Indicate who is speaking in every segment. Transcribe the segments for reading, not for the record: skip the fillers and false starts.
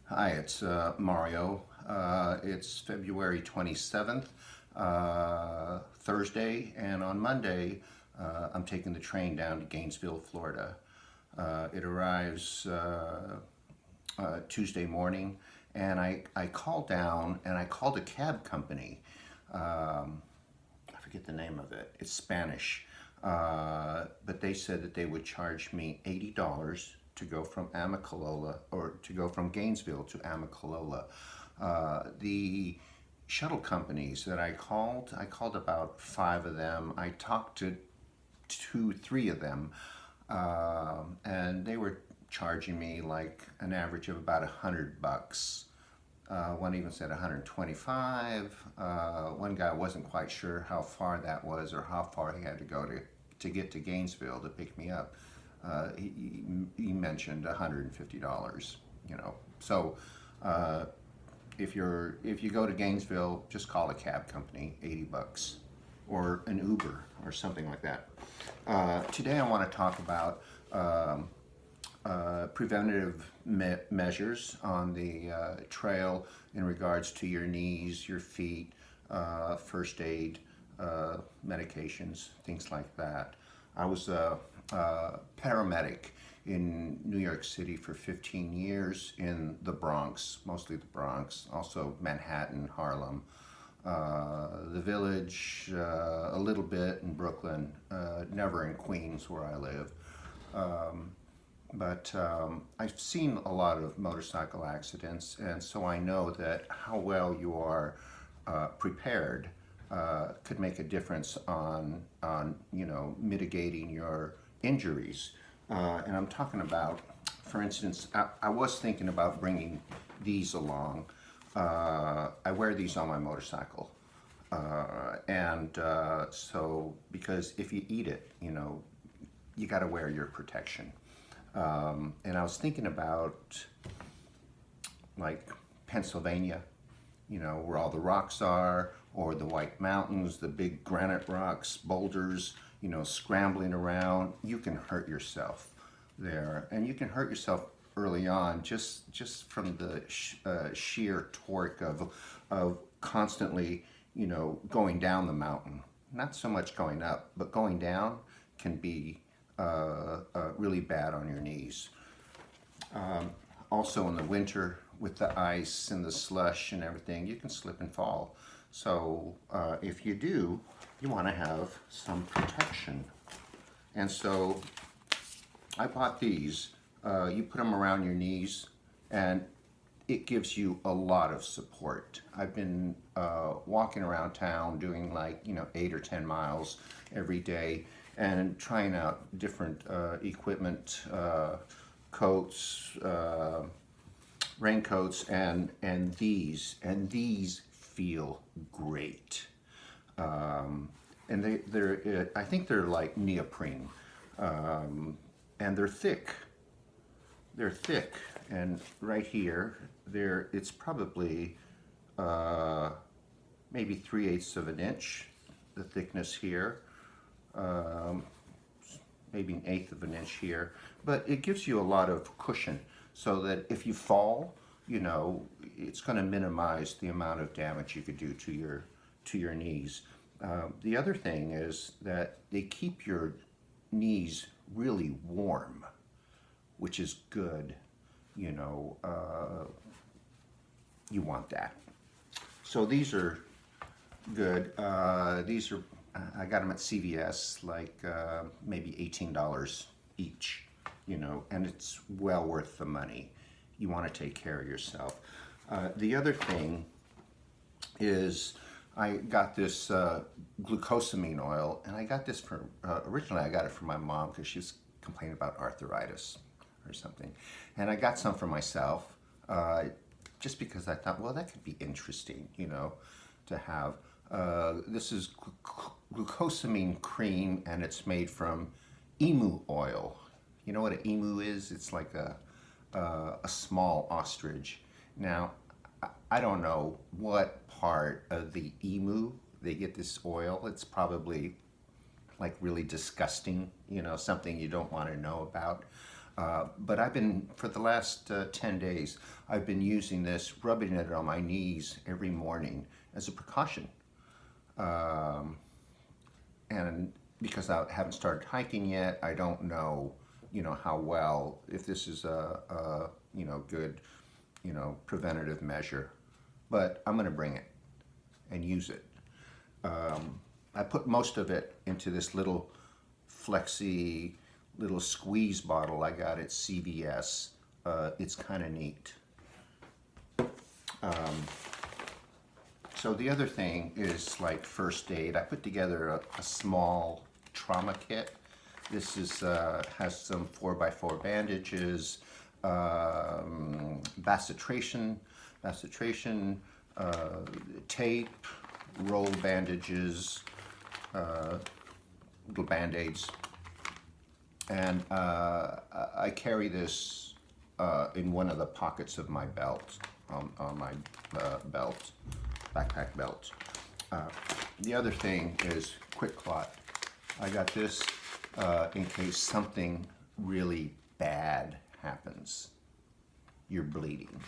Speaker 1: Hi, it's Mario. It's February 27th, Thursday, and on Monday I'm taking the train down to Gainesville, Florida. It arrives Tuesday morning, and I called down and I called a cab company. I forget the name of it. It's Spanish. But they said that they would charge me $80 to go from Amicalola, or to go from Gainesville to Amicalola. The shuttle companies that I called about five of them. I talked to three of them, and they were charging me like an average of about $100. One even said 125. One guy wasn't quite sure how far that was or how far he had to go to get to Gainesville to pick me up. He mentioned $150. So if you go to Gainesville, just call a cab company, $80, or an Uber or something like that. Today I want to talk about preventative measures on the trail in regards to your knees, your feet, first aid, medications, things like that. I was a paramedic in New York City for 15 years in the Bronx, mostly the Bronx, also Manhattan, Harlem, the Village, a little bit in Brooklyn, never in Queens where I live. But I've seen a lot of motorcycle accidents, and so I know that how well you are prepared could make a difference on mitigating your injuries. And I'm talking about, for instance, I was thinking about bringing these along. I wear these on my motorcycle, so because if you eat it, you got to wear your protection. And I was thinking about like Pennsylvania, where all the rocks are, or the White Mountains, the big granite rocks, boulders, scrambling around. You can hurt yourself there, and you can hurt yourself early on just from the sheer torque of constantly, going down the mountain. Not so much going up, but going down can be really bad on your knees. Also in the winter with the ice and the slush and everything, you can slip and fall. So if you do, you want to have some protection. And so I bought these. You put them around your knees and it gives you a lot of support. I've been walking around town doing like 8 or 10 miles every day and trying out different equipment, coats, raincoats, and these feel great. And they're I think they're like neoprene, and they're thick. They're thick, and right here, it's probably maybe 3/8 of an inch, the thickness here. Maybe 1/8 of an inch here, but it gives you a lot of cushion so that if you fall, it's going to minimize the amount of damage you could do to your knees. The other thing is that they keep your knees really warm, which is good. You want that. So these are good. I got them at CVS, like maybe $18 each, and it's well worth the money. You want to take care of yourself. The other thing is I got this glucosamine oil, and I got this originally I got it for my mom because she was complaining about arthritis or something. And I got some for myself just because I thought, well, that could be interesting, to have. This is glucosamine cream, and it's made from emu oil. You know what an emu is? It's like a small ostrich. Now, I don't know what part of the emu they get this oil. It's probably like really disgusting, something you don't want to know about. But I've been, for the last 10 days, I've been using this, rubbing it on my knees every morning as a precaution. And because I haven't started hiking yet, I don't know, how well, if this is a good, preventative measure. But I'm going to bring it and use it. I put most of it into this little flexi, little squeeze bottle I got at CVS. It's kind of neat. So the other thing is like first aid. I put together a small trauma kit. This is has some 4x4 bandages, bacitration, tape, roll bandages, little band-aids, and I carry this in one of the pockets of my belt, on my belt, backpack belt. The other thing is QuikClot. I got this in case something really bad happens. You're bleeding.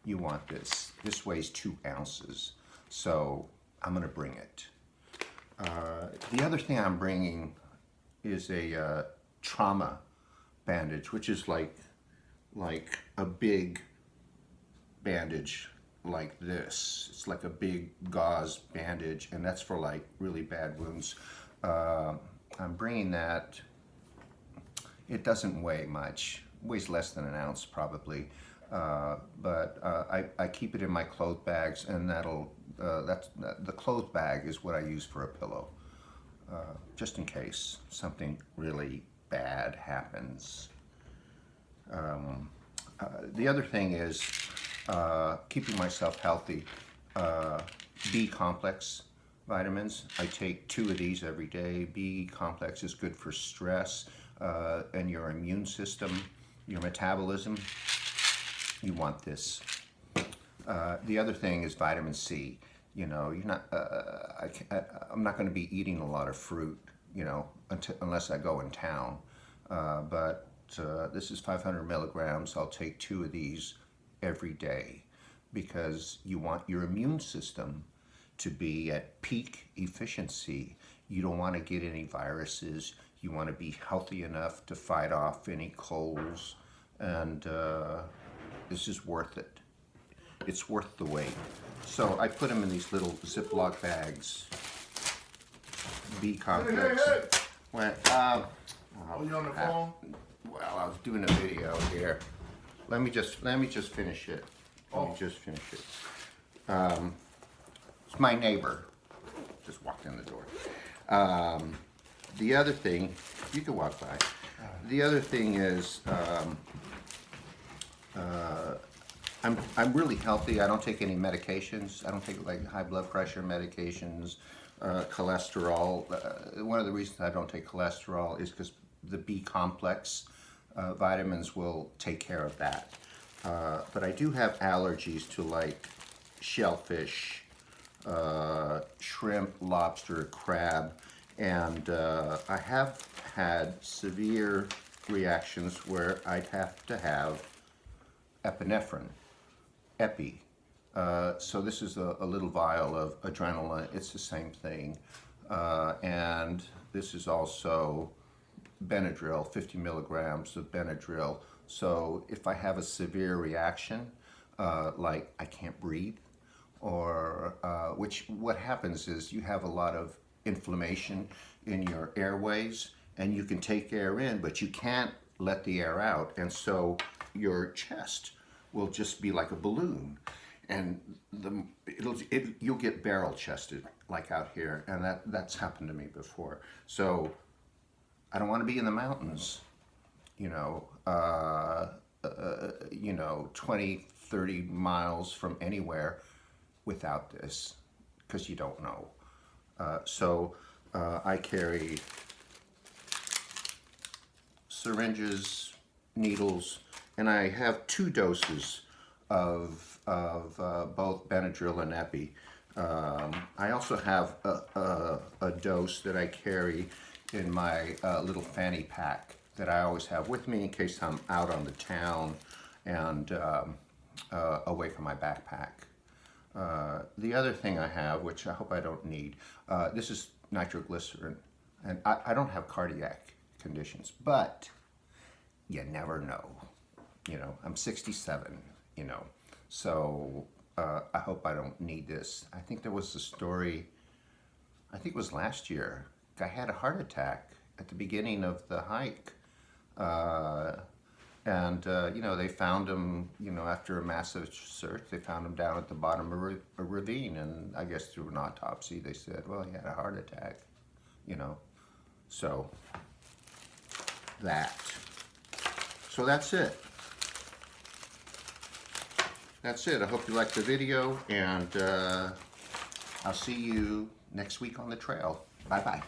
Speaker 1: You want this. This weighs 2 ounces, so I'm gonna bring it. The other thing I'm bringing is a trauma bandage, which is like a big bandage like this. It's like a big gauze bandage, and that's for like really bad wounds. I'm bringing that. It doesn't weigh much. It weighs less than an ounce probably, but I keep it in my clothes bags, and the clothes bag is what I use for a pillow, just in case something really bad happens. The other thing is keeping myself healthy. B complex vitamins. I take 2 of these every day. B complex is good for stress and your immune system, your metabolism. You want this. The other thing is vitamin C. You're not. I'm not going to be eating a lot of fruit, unless I go in town. But this is 500 milligrams. I'll take 2 of these every day because you want your immune system to be at peak efficiency. You don't want to get any viruses. You want to be healthy enough to fight off any colds, and this is worth it. It's worth the wait. So I put them in these little Ziploc bags. B complex. Well,
Speaker 2: Are you on the phone?
Speaker 1: well, I was doing a video here. Let me just finish it. It's my neighbor. Just walked in the door. The other thing, you can walk by. The other thing is, I'm really healthy. I don't take any medications. I don't take like high blood pressure medications, cholesterol. One of the reasons I don't take cholesterol is because the B complex vitamins will take care of that. But I do have allergies to like shellfish, shrimp, lobster, crab, and I have had severe reactions where I'd have to have epinephrine, epi. So this is a little vial of adrenaline. It's the same thing. And this is also Benadryl, 50 milligrams of Benadryl. So if I have a severe reaction, like I can't breathe, or what happens is you have a lot of inflammation in your airways, and you can take air in, but you can't let the air out, and so your chest will just be like a balloon, and you'll get barrel chested like out here, and that's happened to me before. So I don't want to be in the mountains, 20, 30 miles from anywhere without this, because you don't know. So I carry syringes, needles, and I have 2 doses of both Benadryl and Epi. I also have a dose that I carry in my little fanny pack that I always have with me in case I'm out on the town and away from my backpack. The other thing I have, which I hope I don't need, this is nitroglycerin. And I don't have cardiac conditions, but you never know. You know, I'm 67, you know, so I hope I don't need this. I think there was a story, I think it was last year, guy had a heart attack at the beginning of the hike. You know, they found him, you know, after a massive search, they found him down at the bottom of a ravine. And I guess through an autopsy, they said, well, he had a heart attack, you know. So, So that's it. That's it. I hope you liked the video, and I'll see you next week on the trail. Bye-bye.